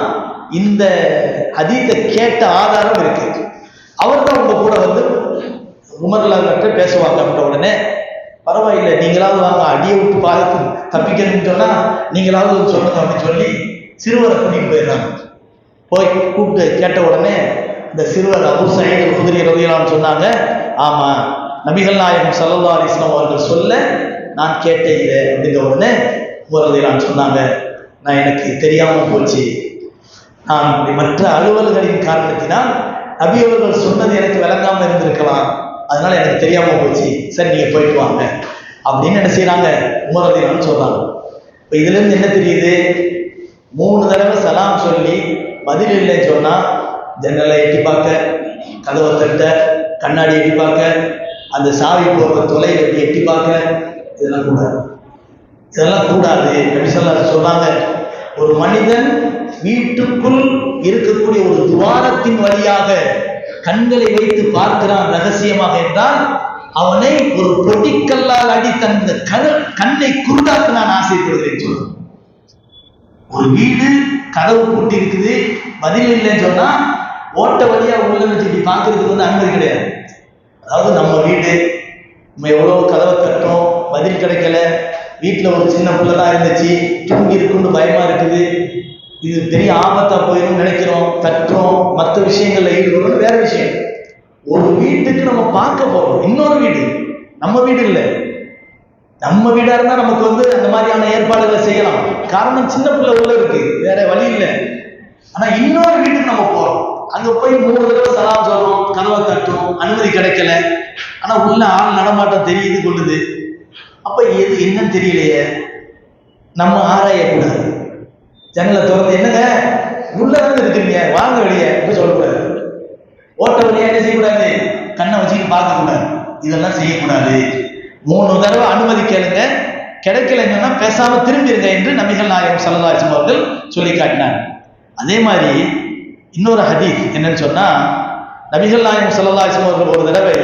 இந்த ஹதீஸை கேட்ட ஆதாரம் இருக்கு. அவர் தான் உங்க கூட வந்து உமர்லாங்கிட்ட பேசுவாங்க. அப்படின்ற உடனே, பரவாயில்லை, நீங்களாவது வாங்க, அடியை விட்டு பார்த்து தப்பிக்கணும்னு சொன்னா நீங்களாவது சொல்லுங்க அப்படின்னு சொல்லி சிறுவரை கூட்டிட்டு போயிடுறாங்க. போய் கூப்பிட்டு கேட்ட உடனே இந்த சிறுவர் அபூ சயீத் அல்-குத்ரி ரலியல்லாஹு அன்ஹு சொன்னாங்க, ஆமா, நபிகள் நாயகம் ஸல்லல்லாஹு அலைஹி வஸல்லம் அவர்கள் சொல்ல நான் கேட்டேன் இதை அப்படின்ற உடனே உமர் ரலியல்லாஹு அன்ஹு சொன்னாங்க, நான் எனக்கு தெரியாம போச்சு, நான் மற்ற அலுவல்களின் காரணத்தினால் நபி அவர்கள் சொன்னது எனக்கு விளங்காம இருந்திருக்கலாம், அதனால எனக்கு தெரியாம போச்சு, சரி நீங்க போயிட்டு வாங்க அப்படின்னு என்ன செய்யறாங்க, உமர் ரலியல்லாஹு அன்ஹு சொல்றாங்க. இப்போ இதுல இருந்து என்ன தெரியுது? 3 தடவை சலாம் சொல்லி பதில் இல்லைன்னு சொன்னா ஜன்னலை எட்டி பார்க்க, கதவை தட்ட, கண்ணாடி எட்டி பார்க்க, அந்த சாவி போடுற தொலை எட்டி பார்க்க, இதெல்லாம் கூடாது. இதெல்லாம் கூடாது. நபி ஸல்லல்லாஹு அலைஹி வஸல்லம் சொல்றாங்க, ஒரு மனிதன் வீட்டுக்குள் இருக்கக்கூடிய ஒரு துவாரத்தின் வழியாக கண்களை வைத்து பார்க்கிறான் ரகசியமாக என்றால், அவனை ஒரு பொடிக்கல்லால் அடி தந்த கண்ணை குருடாக்க நான் ஆசைப்படுகிறேன் சொல்றான். ஒரு வீடு கதவு பூட்டி இருக்குது, பதில் இல்லைன்னு சொன்னா ஓட்ட வழியா உள்ள வச்சு இப்படி பார்க்கறதுக்கு வந்து அனுமதி கிடையாது. அதாவது நம்ம வீடு, நம்ம எவ்வளவு கதவை தட்டோம், பதில் கிடைக்கல, வீட்டுல ஒரு சின்ன பிள்ளைதான் இருந்துச்சு, தூங்கி இருக்குன்னு பயமா இருக்குது, இது பெரிய ஆபத்தா போயிடும் நினைக்கிறோம், தட்டுறோம், மற்ற விஷயங்கள்ல ஈடுபடுறது வேற விஷயம். ஒரு வீட்டுக்கு நம்ம பார்க்க போறோம், இன்னொரு வீடு, நம்ம வீடு இல்லை. நம்ம வீடா இருந்தா நமக்கு வந்து அந்த மாதிரியான ஏற்பாடுகளை செய்யலாம், காரணம் சின்ன பிள்ளை உள்ள இருக்கு, வேற வழி இல்லை. ஆனா இன்னொரு வீட்டுக்கு நம்ம போறோம், அங்க போய் 3 தடவை சலாம் சொல்றோம், கதவை தட்டுறோம், அனுமதி கிடைக்கல, ஆனா உள்ள ஆள் நடமாட்டம் தெரியுது கொள்ளுது. அப்ப எது என்னன்னு தெரியலையே, நம்ம ஆராயக்கூடாது. ஜன்னலை திறந்து என்னங்க உள்ளதான் இருக்குங்க, வாங்க வெளியே சொல்லக்கூடாது. ஓட்ட வழியா என்ன செய்யக்கூடாது, கண்ணை வச்சுட்டு பார்க்க கூடாது, இதெல்லாம் செய்யக்கூடாது. 3 தடவை அனுமதி கேளுங்க, கிடைக்கலன்னா பேசாம திரும்பிடுங்க என்று நபிகள் நாயகம் ஸல்லல்லாஹு அலைஹி வஸல்லம் அவர்கள் சொல்லி காட்டினார். அதே மாதிரி இன்னொரு ஹதீஸ் என்னன்னு சொன்னா, நபிகள் நாயகம் ஸல்லல்லாஹு அலைஹி வஸல்லம் அவர்கள் ஒரு தடவை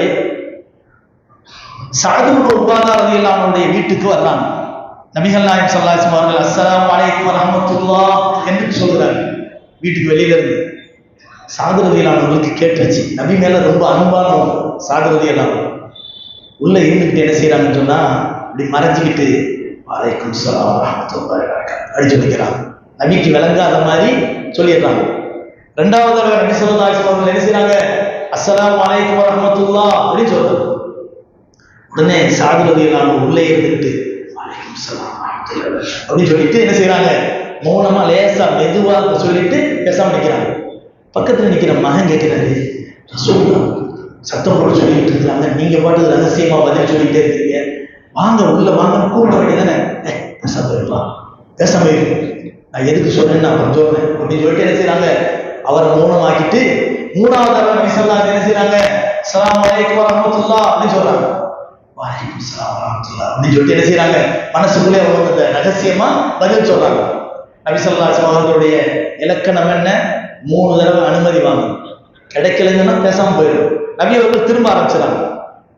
சஅத் இப்னு உபாதா ரலியல்லாஹு அன்ஹுடைய வீட்டுக்கு வர்றாங்க. நபிகள் நாயகம் ஸல்லல்லாஹு அலைஹி வஸல்லம் அவர்கள் அஸ்ஸலாமு அலைக்கும் வரஹ்மத்துல்லாஹ் என்று சொல்றாங்க. வீட்டுக்கு வெளியில இருந்து சஅத் ரலியல்லாஹு அன்ஹுக்கு கேட்டுச்சு, நபி மேல ரொம்ப அன்பானவங்க சஅத் ரலியல்லாஹு அன்ஹு. உள்ள இருந்துக்கிட்டு என்ன செய்யறாங்கன்னு சொன்னா, இப்படி மறைஞ்சிக்கிட்டு வலைக்கும் ஸலாம் வரஹ்மத்துல்லாஹி வபரகாத்துஹு அப்படி சொல்லிக்கிறாங்க. நபிக்கு விளங்காத மாதிரி சொல்லிடுறாங்க. 2வது தடவை நபி ஸல்லல்லாஹு அலைஹி வஸல்லம் என்ன செய்யறாங்க, அஸ்ஸலாமு அலைக்கும் வரஹ்மத்துல்லாஹ் அப்படின்னு சொல்றாங்க. உடனே சஅத் ரலியல்லாஹு அன்ஹு உள்ளே இருந்துக்கிட்டு வலைக்கும் ஸலாம் வரஹ்மத்துல்லாஹி அப்படின்னு சொல்லிட்டு என்ன செய்யறாங்க, மௌனமா லேசா மெதுவா சொல்லிட்டு பேசாம நிக்கிறாங்க. பக்கத்துல நிக்கிற மகன் கேட்கிறாரு, ரசூலுல்லாஹ் சத்தம் போட்டு சொல்லிட்டு இருக்கிறாங்க, நீங்க பாட்டு ரகசியமா பதில் சொல்லிட்டே இருக்கீங்க, வாங்க உள்ள வாங்க, கூப்பிட வேண்டியதானே, பேசாம இருக்கலாம், பேசாம இருக்கு, நான் எதுக்கு சொன்னேன்னு நான் சொல்றேன் அப்படின்னு சொல்லிட்டு என்ன செய்யறாங்க, அவரை மௌனமாக்கிட்டு 3வது தடவை நபி ஸல்லல்லாஹு அலைஹி வஸல்லம் என்ன செய்யறாங்க, அஸ்ஸலாமு அலைக்கும் வரஹ்மத்துல்லாஹ் அப்படின்னு சொல்றாங்க. வலைக்கும் ஸலாம் வரஹ்மத்துல்லாஹ் அப்படின்னு சொல்லிட்டு என்ன செய்யறாங்க, மனசுக்குள்ளே அவங்க ரகசியமா பதில் சொல்றாங்க. நபி ஸல்லல்லாஹு அலைஹி வஸல்லம் அவர்களுடைய இலக்கணம் என்ன, 3 தடவை அனுமதி வாங்க, கிடைக்கலன்னா பேசாம போயிடும். நபி அவர்கள் திரும்ப ஆரம்பிச்சாங்க.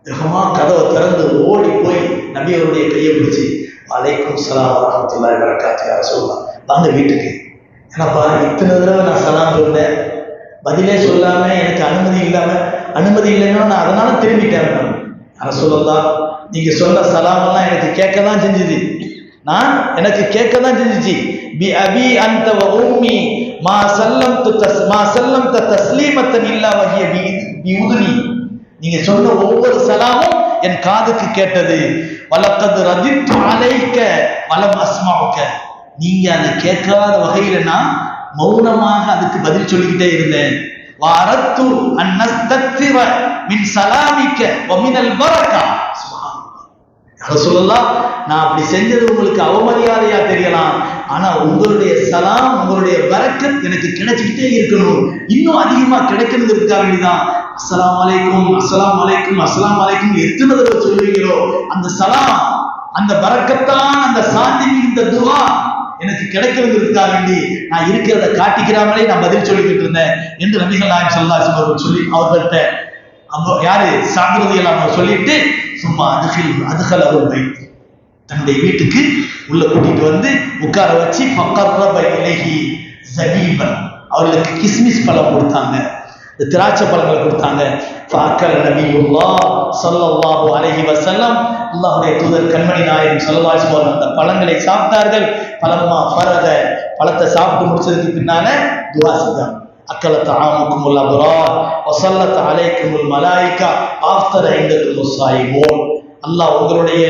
வேகமா கதவை திறந்து ஓடி போய் நபி அவருடைய கையை பிடிச்சி வலைக்கும் ஸலாம் வரஹ்மத்துல்லாஹி வபரகாத்துஹு யா ரசூலல்லாஹ் வாங்க வீட்டுக்கு. ஏன்னாப்பா இத்தனை தடவை நான் சலாம் சொன்னேன், பதிலே சொல்லாம எனக்கு அனுமதி இல்லைன்னா நான் அதனால திரும்பிட்டேன். யா ரசூலல்லாஹ் நீங்க சொன்ன சலாம் எல்லாம் எனக்கு கேட்கதான் செஞ்சுது, எனக்கு கேட்கதான் செஞ்சுச்சு. பி அபி அன்த வ உம்மி மா சல்லம்து தஸ்லீமத்தன் இல்லா வஹிய பி உதுனி. நீங்க சொன்ன ஒவ்வொரு சலாமும் என் காதுக்கு கேட்டது. வலக்கத் ரதித்து அலைக்க வலம் அஸ்மஉக. நீங்க அதை கேட்காத வகையில நான் மௌனமாக அதுக்கு பதில் சொல்லிக்கிட்டே இருந்தேன். வரத்து அன் நஸ்தக்திர மின் சலாமிக்க வ மினல் பரக்கா. ரசூலுல்லாஹ் நான் அப்படி செஞ்சது உங்களுக்கு அவமரியாதையா தெரியலாம், ஆனா உங்களுடைய சலாம், உங்களுடைய பரக்கத் எனக்கு கிடைச்சிக்கிட்டே இருக்கணும், இன்னும் அதிகமா கிடைக்கணுங்கிறதுக்காக வேண்டிதான் அஸ்ஸலாமு அலைக்கும் அஸ்ஸலாமு அலைக்கும் அஸ்ஸலாமு அலைக்கும் எத்தனை தடவை சொல்லுவீங்களோ அந்த சலாம், அந்த பரக்கத்தான், அந்த சாந்தி, இந்த துஆ எனக்கு கிடைக்கணுங்கிறதுக்காக வேண்டி நான் இருக்கிறத காட்டிக்கிறாமலே நான் பதில் சொல்லிக்கிட்டு இருந்தேன் என்று நபிகள் நாயகம் ஸல்லல்லாஹு அலைஹி வஸல்லம் சொல்லி அவர்கள்ட்ட யாரு சஅத் ரலியல்லாஹு அன்ஹு சொல்லிட்டு சும்மா அதுகல் அவர் வைத்து தன்னுடைய வீட்டுக்கு உள்ள கூட்டிட்டு வந்து உட்கார வச்சு ஃபக்கர்ரப இலைஹி ஸபீபன், அவர்களுக்கு கிஸ்மிஸ் பழம் கொடுத்தாங்க, திராட்சை பழங்களை கொடுத்தாங்க. ஃபஅக்கல நபியுல்லாஹ் ஸல்லல்லாஹு அலைஹி வஸல்லம், அல்லாஹ்வுடைய தூதர் கண்மணி நாயகம் ஸல்லல்லாஹு அலைஹி வஸல்லம் அந்த பழங்களை சாப்பிட்டார்கள். பலம்மா ஃபரக, பழத்தை சாப்பிட்டு முடிச்சதுக்கு பின்னால துஆ செஞ்சாங்க. அக்கலத் ஆமுக்குமுல் அப்ரார் வஸல்லத் அலைக்குமுல் மலாயிகா ஆஃப்தர இந்தக்குமுஸ் ஸாயிமூன். அல்லாஹ் உங்களுடைய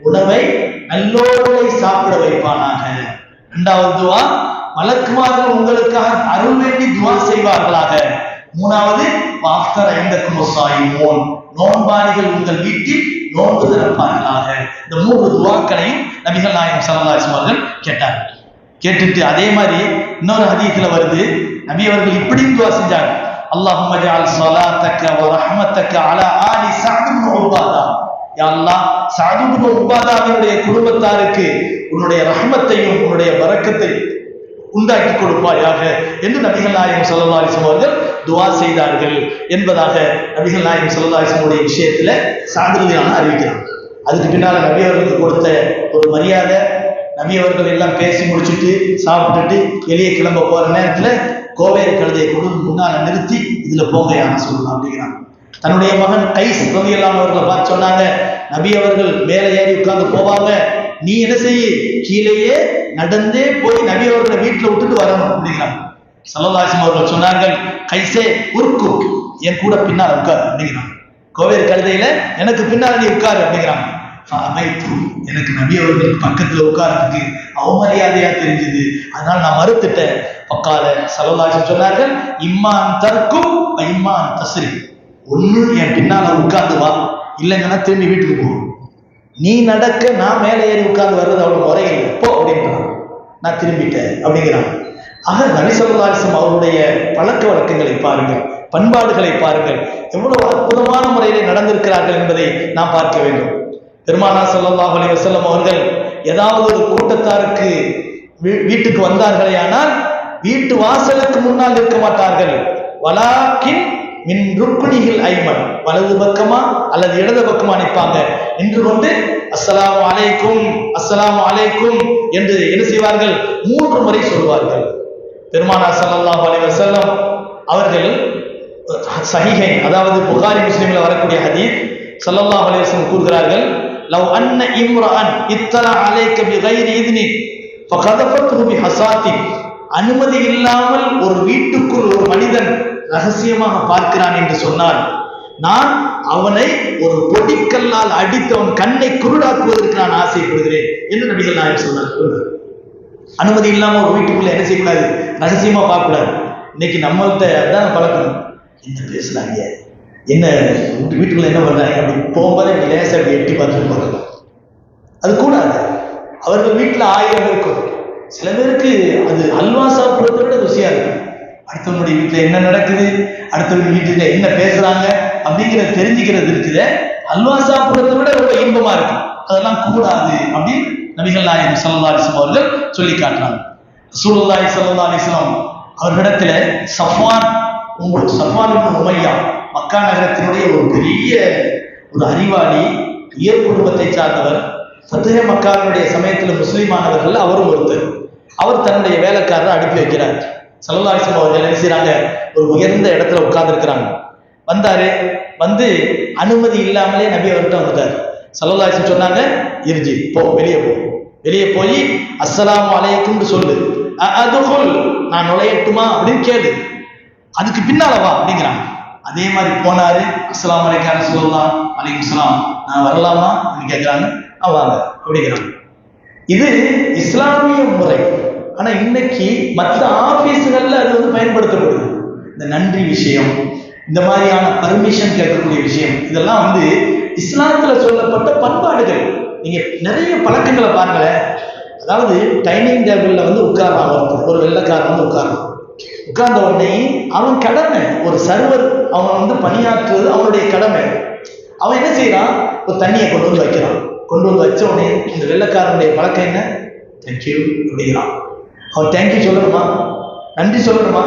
உணவை நல்லோர்களை சாப்பிட வைப்பானாக. 2வது துஆ, மலக்குமார்கள் உங்களுக்காக அருள் வேண்டி துஆ செய்வார்களாக. 3வது ஆஃப்தர இந்தக்குமுஸ் ஸாயிமூன், நோன்பாளிகள் உங்கள் வீட்டில் நோன்பு திறப்பார்களாக. இந்த 3 துஆக்களையும் நபிகள் நாயகம் ஸல்லல்லாஹு அலைஹி வஸல்லம் அவர்கள் கேட்டார்கள். கேட்டுட்டு அதே மாதிரி இன்னொரு ஹதீஸ்ல வருது, நபி அவர்கள் இப்படியும் துஆ செஞ்சாங்க, அல்லாஹும்ம ஜஅல் ஸலாத்தக வ ரஹ்மத்தக அலா ஆலி சஅத் இப்னு உபாதா. யா அல்லாஹ், சஅத் இப்னு உபாதாவினுடைய குடும்பத்தாருக்கு உன்னுடைய ரஹ்மத்தையும் உன்னுடைய பரக்கத்தையும் உண்டாக்கி கொடுப்பாயாக என்று நபிகள் நாயகம் ஸல்லல்லாஹு அலைஹி வஸல்லம் அவர்கள் துஆ செய்தார்கள் என்பதாக நபிகள் நாயகம் ஸல்லல்லாஹு அலைஹி வஸல்லம் உடைய விஷயத்துல சஅத் ரலியல்லாஹு அன்ஹு அறிவிக்கிறார். அதுக்கு பின்னால நபி அவர்களுக்கு கொடுத்த ஒரு மரியாதை, நபி அவர்கள் எல்லாம் பேசி முடிச்சுட்டு சாப்பிட்டுட்டு வெளியே கிளம்ப போற நேரத்துல கோவேறு கழுதையை கொண்டு முன்னால நிறுத்தி இதுல போங்க யாரும் சொல்லலாம் அப்படிங்கிறாங்க. தன்னுடைய மகன் கைஸ் ரலியல்லாஹு அவர்களை பார்த்து சொன்னாங்க, நபி அவர்கள் மேலே ஏறி உட்கார்ந்து போவாங்க, நீ என்ன செய்ய கீழேயே நடந்தே போய் நபி அவர்களை வீட்டுல விட்டுட்டு வரணும் அப்படிங்கிறாங்க. ஸல்லல்லாஹு அலைஹி அவர்கள் சொன்னார்கள், கைசே உருக்கு, என் கூட பின்னால் உட்காரு அப்படிங்கிறாங்க. கோவேறு கழுதையில எனக்கு பின்னால் நீ உட்காரு அப்படிங்கிறாங்க. எனக்கு நபி அவர்களுக்கு பக்கத்துல உட்கார்றதுக்கு அவமரியாதையா தெரிஞ்சது, அதனால நான் மறுத்துட்டேன். பக்கால ஸல்லல்லாஹு அலைஹி சொன்னார்கள், இம்மான் தர்க்கும் இம்மான் தஸ்ரி, ஒண்ணு என் பின்னால உட்கார்ந்து வா, இல்லைங்கன்னா திரும்பி வீட்டுக்கு போ. நீ நடக்க நான் மேலே ஏறி உட்கார்ந்து வர்றது அவ்வளவு முறையில் போ அப்படின்றான். நான் திரும்பிட்டேன் அப்படிங்கிறான். ஆக நபி ஸல்லல்லாஹு அலைஹி அவருடைய பழக்க வழக்கங்களை பாருங்கள், பண்பாடுகளை பாருங்கள், எவ்வளவு அற்புதமான முறையிலே நடந்திருக்கிறார்கள் என்பதை நாம் பார்க்க வேண்டும். பெருமானார் ஸல்லல்லாஹு அலைஹி வஸல்லம் அவர்கள் ஏதாவது ஒரு கூட்டத்தாருக்கு வீட்டுக்கு வந்தார்களே ஆனால் வீட்டு வாசலுக்கு முன்னால் இருக்க மாட்டார்கள். வலாக்கின் மின் ருக்னிஹில் ஐமன், வலது பக்கமா அல்லது இடது பக்கமா நிற்பாங்க. நின்று கொண்டு அஸ்ஸலாமு அலைக்கும் அஸ்ஸலாமு அலைக்கும் என்று என்ன செய்வார்கள்? 3 முறை சொல்வார்கள். பெருமானார் ஸல்லல்லாஹு அலைஹி வஸல்லம் அவர்கள் சஹீஹைன், அதாவது புகாரி முஸ்லிம்ல வரக்கூடிய ஹதீஸ், ஸல்லல்லாஹு அலைஹி வஸல்லம் கூறுகிறார்கள், லவ் அன்ன இம்ரான் இத்தலா அலைக பிகைரி இத்னி ஃபகதஃபத்ஹு பிஹஸாத்தி, அனுமதி இல்லாமல் ஒரு வீட்டுக்குள் ஒரு மனிதன் ரகசியமாக பார்க்கிறான் என்று சொன்னால் நான் அவனை ஒரு பொடிக்கல்லால் அடித்து அவன் கண்ணை குருடாக்குவதற்கு நான் ஆசைப்படுகிறேன் என்று நபிகள் நாயகம் சொன்னார். அனுமதி இல்லாம ஒரு வீட்டுக்குள்ள என்ன செய்யக்கூடாது? ரகசியமா பார்க்கக்கூடாது. இன்னைக்கு நம்மள்கிட்ட அதான் பழக்கணும். என்ன பேசுறாங்க, என்ன வீட்டுக்குள்ள என்ன பண்றாங்க, அப்படி போகும்போது அப்படி லேசா அப்படி எட்டி பார்த்துட்டு போறாங்க. அது கூடாது. அவர்கள் வீட்டுல 1000 இருக்கும். சில பேருக்கு அது அல்வா சாப்பிடுறதை விட ருசியா இருக்கும். அடுத்தவங்களுடைய வீட்டுல என்ன நடக்குது, அடுத்தவங்க வீட்டுல என்ன பேசுறாங்க அப்படிங்கிறத தெரிஞ்சுக்கிறது இருக்குது. அல்வா சாப்பிடுறதை விட ரொம்ப இன்பமா இருக்கும். அதெல்லாம் கூடாது அப்படின்னு நபிகள் நாயகம் ஸல்லல்லாஹு அலைஹி வஸல்லம் அவர்கள் சொல்லி காட்டுறாங்க. ரசூலுல்லாஹி ஸல்லல்லாஹு அலைஹி வஸல்லம் அவர்களிடத்துல சஃப்வான் இப்னு உமையா, மக்கா நகரத்தினுடைய ஒரு பெரிய ஒரு அறிவாளி, உயர் குடும்பத்தை சார்ந்தவர், ஃபத்ஹ் மக்காவினுடைய சமயத்துல முஸ்லிமானவர்கள் அவரும் ஒருத்தர். அவர் தன்னுடைய வேலைக்காரரை அனுப்பி வைக்கிறார். ஸல்லல்லாஹு அலைஹி வஸல்லம் அவர்கள் என்ன செய்றாங்க? ஒரு உயர்ந்த இடத்துல உட்கார்ந்து இருக்கிறாங்க. வந்தாரு, வந்து அனுமதி இல்லாமலே நபி அவர்கிட்ட வந்துட்டார். ஸல்லல்லாஹு அலைஹி வஸல்லம் சொன்னாங்க, இர்ஜி, போ, வெளியே போய் அஸ்ஸலாமு அலைக்கும்னு சொல்லு, அதுகுல், நான் நுழையட்டுமா அப்படின்னு கேளு, அதுக்கு பின்னால வா அப்படிங்கிறாங்க. அதே மாதிரி போனாரு. அஸ்ஸலாமு அலைக்கும் ரசூலுல்லாஹ், அலைக்கும் ஸலாம், நான் வரலாமா அப்படின்னு கேட்கிறாங்க. வாங்க அப்படிங்கிறாங்க. இது இஸ்லாமிய முறை. ஆனா இன்னைக்கு மற்ற ஆபீஸ்கள்ல அது வந்து பயன்படுத்தப்படுது. இந்த நன்றி விஷயம், இந்த மாதிரியான பர்மிஷன் கேட்கக்கூடிய விஷயம், இதெல்லாம் வந்து இஸ்லாத்துல சொல்லப்பட்ட பண்பாடுகள். நீங்க நிறைய பழக்கங்களை பாருங்களேன். அதாவது டைனிங் டேபிள்ல வந்து உட்கார்றான் ஒரு வெள்ளைக்காரன் வந்து உட்கார்ந்த உடனே அவன் கடமை, ஒரு சர்வர் அவன் வந்து பணியாற்றுவது அவனுடைய கடமை. அவன் என்ன செய்யறான்? ஒரு தண்ணியை கொண்டு வந்து வைக்கிறான். கொண்டு வந்து வச்ச உடனே இந்த வெள்ளைக்காரனுடைய பழக்கம் என்ன? தேங்க்யூ அப்படிங்கிறான். அவன் தேங்க்யூ சொல்லணுமா? நன்றி சொல்லணுமா?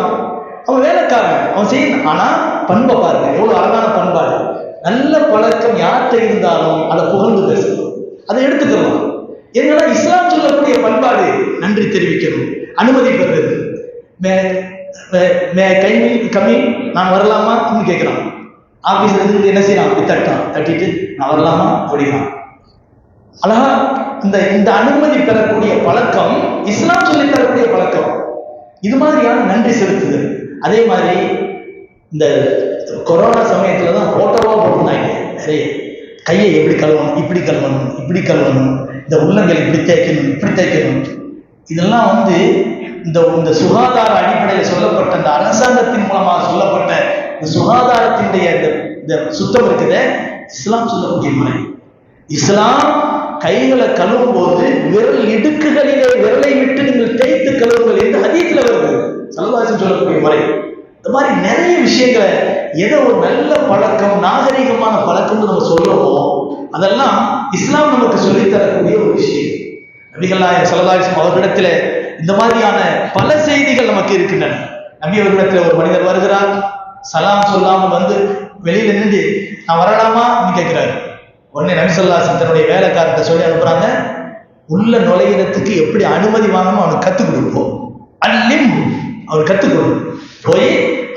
அவன் வேலைக்காரன், அவன் செய்யணும். ஆனா பண்பை பாருங்க, எவ்வளவு அழகான பண்பாடு. நல்ல பழக்கம் யார்கிட்ட இருந்தாலும் அதை புகழ்ந்து பேசணும், அதை எடுத்துக்கலாம். என்னன்னா இஸ்லாம் சொல்லக்கூடிய பண்பாடு நன்றி தெரிவிக்கணும், அனுமதி பெறுறது. கம்மி, நான் வரலாமா கேட்கிறான். ஆபீஸ்ல இருந்து என்ன செய்யறான்? தட்டிட்டு நான் வரலாமா அப்படிங்கிறான். அழகா இந்த அனுமதி பெறக்கூடிய பழக்கம் இஸ்லாம் சொல்லி தரக்கூடிய பழக்கம். இது மாதிரியான நன்றி செலுத்துதல். அதே மாதிரி இந்த கொரோனா சமயத்துலதான் போட்டோவா போட்டிருந்தாங்க நிறைய. கையை எப்படி கழுவணும், இப்படி கழுவணும், இந்த உள்ளங்கள் இப்படி தேய்க்கணும். இதெல்லாம் வந்து இந்த சுகாதார அடிப்படையில் சொல்லப்பட்ட, இந்த அரசாங்கத்தின் மூலமாக சொல்லப்பட்ட இந்த சுகாதாரத்தினுடைய இந்த சுத்தம் இருக்குது. இஸ்லாம் சொல்லக்கூடிய முறை. இஸ்லாம் கைகளை கழுவும் போது விரல் இடுக்குகளிலே விரலை விட்டு நீங்கள் தேய்த்து கழுவுங்கள் என்று ஹதீஸ்ல வருது. ஸல்லல்லாஹு அலைஹி சொல்லக்கூடிய முறை. இந்த மாதிரி நிறைய விஷயங்களை, ஏதோ ஒரு நல்ல பழக்கம், நாகரிகமான பழக்கம்னு நம்ம சொல்றோமோ அதெல்லாம் இஸ்லாம் நமக்கு சொல்லித்தரக்கூடிய ஒரு விஷயம். நபிகள் நாயகம் ஸல்லல்லாஹு அலைஹி வஸல்லம் அவர்களிடத்துல இந்த மாதிரியான பல செய்திகள் நமக்கு இருக்கின்றன. நபி அவர்களிடத்துல ஒரு மனிதர் வருகிறார், சலாம் சொல்லாமல் வந்து வெளியில நின்று நான் வரலாமா கேட்கிறாரு. உடனே நபி ஸல்லல்லாஹு அலைஹி வஸல்லம் தன்னுடைய வேலைக்காரர்கிட்ட சொல்லி அனுப்புறாங்க, உள்ள நுழைகிறதுக்கு எப்படி அனுமதி வாங்கணும் அவனுக்கு கற்றுக் கொடுப்போம். அல்லிம், அவர் கற்றுக் கொடு. போய்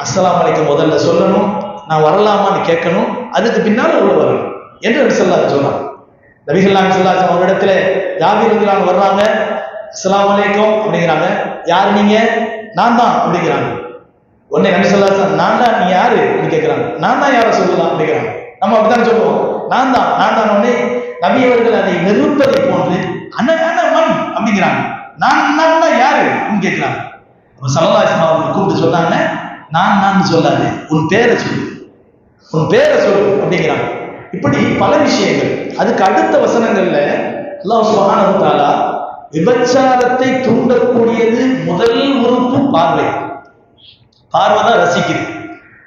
அஸ்ஸலாமு அலைக்கும் முதல்ல சொல்லணும், நான் வரலாமான்னு கேட்கணும், அதுக்கு பின்னால் உள்ள வரணும் என்று நபிகள் சொன்னார். நபிகள் நாயகம் ஸல்லல்லாஹு அலைஹி வஸல்லம் ஒரு இடத்துல ஜாபீர் ரலியல்லாஹு வர்றாங்க, அஸ்ஸலாமு அலைக்கும் அப்படிங்கிறாங்க. யார் நீங்க? நான் தான் அப்படிங்கிறாங்க. உடனே நபி ஸல்லல்லாஹு அலைஹி வஸல்லம் நான் தான், நீ யாரு அப்படின்னு கேட்கிறாங்க. நான் தான் யாரை சொல்லலாம் அப்படிங்கிறாங்க. நம்ம அப்படித்தான் சொல்லுவோம், நான் தான் நான் தான். உடனே நபி அவர்கள் அதை நிறுப்பதை போன்று அன மண் அப்படிங்கிறாங்க. நான் யாரு அப்படின்னு கேட்கிறாங்க. ஸல்லல்லாஹு அலைஹி வஸல்லம் அவர்கள் கூப்பிட்டு சொன்னாங்க, நான் சொல்லாது, உன் பேரை சொல்லு, உன் பேரை சொல்லு அப்படிங்கிறாங்க. இப்படி பல விஷயங்கள். அதுக்கு அடுத்த வசனங்கள்ல அல்லாஹ் சுப்ஹானஹு வ தஆலா விபச்சாரத்தை தூண்டக்கூடியது முதல் உறுப்பு பார்வை. பார்வை தான் ரசிக்குது.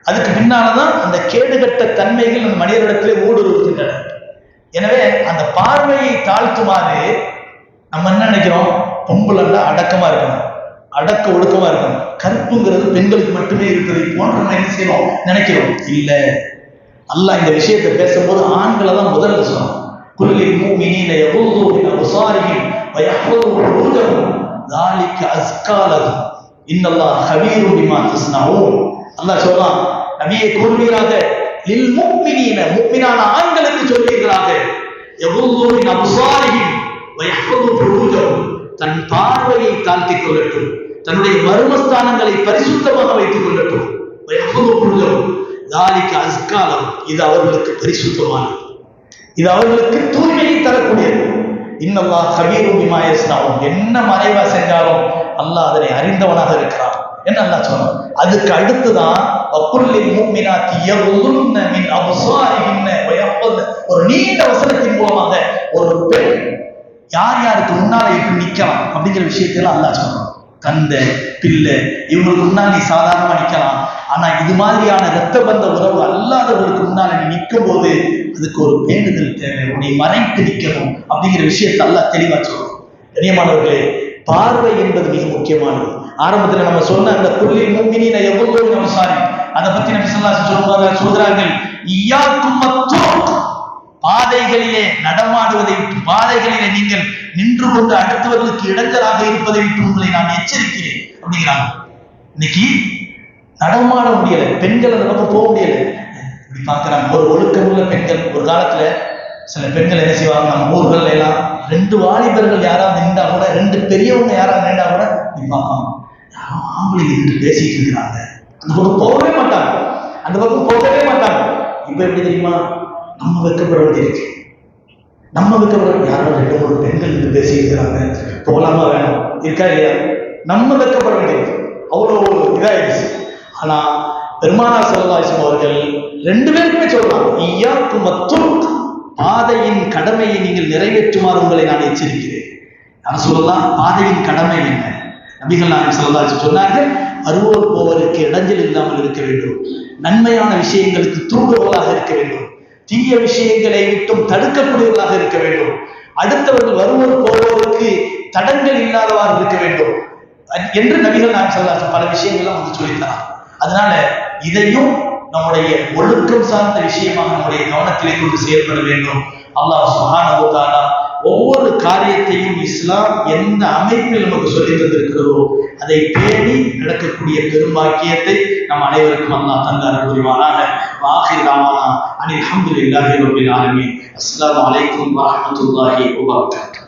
அதுக்கு பின்னால்தான் அந்த கேடுகட்ட தன்மைகள் அந்த மனிதனிடத்திலே ஊடுருவுகின்றன. எனவே அந்த பார்வையை தாழ்த்துமாறு நம்ம என்ன நினைக்கிறோம்? பொம்புலன்னா அடக்கமா இருக்கணும், அடக்க ஒடுக்கமா இருக்கணும், கற்புங்கிறது பெண்களுக்கு மட்டுமே இருக்கிறது போன்ற நம்ம என்ன செய்யறோம் நினைக்கிறோம். இல்ல, அல்லாஹ் இந்த விஷயத்தை பேசும்போது ஆண்களை தான் முதல்ல சொன்னோம். குல்லில் முஃமினீன யகுது மின் அப்சாரிஹிம் வ யஹ்ஃபது ஃபுரூஜஹும் ذلك அஸ்கா லஹும் இன்னல்லாஹ கபீரும் பிமா தஸ்னஊன். அல்லாஹ் சொல்றான், நபியே கூறுவீராக, லில் முஃமினீன, முஃமினான ஆண்களுக்கு சொல்வீர்களாக, யகுது மின் அப்சாரிஹிம் வ யஹ்ஃபது ஃபுரூஜஹும், தன் பார்வையை தாழ்த்திக் கொள்ளட்டும், தன்னுடைய மர்மஸ்தானங்களை பரிசுத்தமாக வைத்துக் கொள்ளட்டும். வ யஹ்ஃபது ஃபுரூஜஹும் ذلك அஸ்கா லஹும், இது அவர்களுக்கு பரிசுத்தமானது, இது அவர்களுக்கு தூய்மையை தரக்கூடியது. இன்னல்லாஹ் கபீரும் பிமா யஸ்னஊன், என்ன மறைவா செஞ்சாலும் அல்லாஹ் அதனை அறிந்தவனாக இருக்கிறான் என்று அல்லாஹ் சொன்னான். அதுக்கு அடுத்துதான் வக்குல்லில் முஃமினாத்தி யகுதுன்ன மின் அப்சாரிஹின்ன வ யஹ்ஃபதுன, ஒரு நீண்ட வசனத்தின் மூலமாக ஒரு பெண் யார் யாருக்கு முன்னால எப்படி நிக்கலாம் அப்படிங்கிற விஷயத்தெல்லாம் அல்லாஹ் சொன்னான். தந்தை, பிள்ளை, இவங்களுக்கு முன்னால் நீ சாதாரணமா நிக்கலாம், ஆனா இது மாதிரியான இரத்த பந்த உறவு அல்லாதவர்களுக்கு முன்னால நீ நிற்கும் போது அதுக்கு ஒரு பேணுதல் தேவை, உன்னை மறைத்து நிற்கணும் அப்படிங்கிற விஷயத்தை அல்லாஹ் தெளிவா சொல்றோம். கண்ணியமானவர்களே, பார்வை என்பது மிக முக்கியமானது. ஆரம்பத்துல நம்ம சொன்ன அந்த குல்லில் முஃமினீன யகுது மின் அப்சாரிஹிம், அதை பத்தி நபி ஸல்லல்லாஹு அலைஹி வஸல்லம் சொல்றார்கள், இய்யாக்கும் அத்துருக், பாதைகளிலே நடமாடுவதை விட்டு, பாதைகளிலே நீங்கள் நின்று கொண்டு அடுத்தவர்களுக்கு இடைஞ்சலாக இருப்பதை விட்டு உங்களை நான் எச்சரிக்கிறேன் அப்படிங்கிறாங்க. இன்னைக்கு நடமாட முடியல, பெண்கள் அந்த பக்கம் போக முடியல. இப்படி பார்க்கிறாங்க ஒரு ஒழுக்கமுள்ள பெண்கள். ஒரு காலத்துல சில பெண்கள் என்ன செய்வாங்க, நம்ம ஊர்கள் எல்லாம் ரெண்டு வாலிபர்கள் யாராவது நின்றா கூட, ரெண்டு பெரியவங்க யாராவது நின்றா கூட நீ பார்ப்பாங்க, ஆம்பளை நின்று பேசிட்டு இருக்கிறாங்க, அந்த பக்கம் போகவே மாட்டாங்க, அந்த பக்கம் போகவே மாட்டாங்க. இப்ப எப்படி தெரியுமா, நம்ம வெட்கப்பட வேண்டியிருக்கு, நம்ம வெட்கப்பட, யாராவது ரெண்டு மூணு பெண்கள் நின்று பேசி இருக்கிறாங்க, போகலாமா வேணும் இருக்கா இல்லையா, நம்ம வெட்கப்பட வேண்டியிருக்கு, அவ்வளவு இதாயிடுச்சு. ஆனா பெருமானார் ஸல்லல்லாஹு அலைஹி வஸல்லம் அவர்கள் ரெண்டு பேருக்குமே சொல்றாங்க, இய்யாக்கும் அத்துருக், பாதையின் கடமையை நீங்கள் நிறைவேற்றுமாறு உங்களை நான் எச்சரிக்கிறேன். நான் சொல்லலாம், பாதையின் கடமை என்ன? நபிகள் நாயகம் ஸல்லல்லாஹு அலைஹி வஸல்லம் சொன்னார்கள், வருவோர் போவருக்கு இடைஞ்சல் இல்லாமல் இருக்க வேண்டும், நன்மையான விஷயங்களுக்கு தூண்டுகோலாக இருக்க வேண்டும், தீய விஷயங்களை விட்டும் தடுக்கக்கூடியவர்களாக இருக்க வேண்டும், அடுத்தவர்கள் வருவோர் போவோருக்கு தடங்கள் இல்லாதவாறு இருக்க வேண்டும் என்று நபிகள் நாயகம் ஸல்லல்லாஹு அலைஹி வஸல்லம் பல விஷயங்கள்லாம் வந்து சொல்லித்தரார். அதனால இதையும் நம்முடைய ஒழுக்கம் சார்ந்த விஷயமாக நம்முடைய கவனத்திலே கொண்டு செயல்பட வேண்டும். அல்லாஹ் சுப்ஹானஹு வ தஆலா ஒவ்வொரு காரியத்தையும் இஸ்லாம் எந்த அமைப்பில் நமக்கு சொல்லி தந்திருக்கிறதோ அதை பேணி நடக்கக்கூடிய பெரும்பாக்கியத்தை நம் அனைவருக்கும் அல்லாஹ் தந்தார் புரிவானாக. வாஹிர் தாவானா அனில் ஹம்துலில்லாஹி ரப்பில் ஆலமீன். அஸ்ஸலாமு அலைக்கும் வரஹ்மத்துல்லாஹி வ பரகாத்துஹு.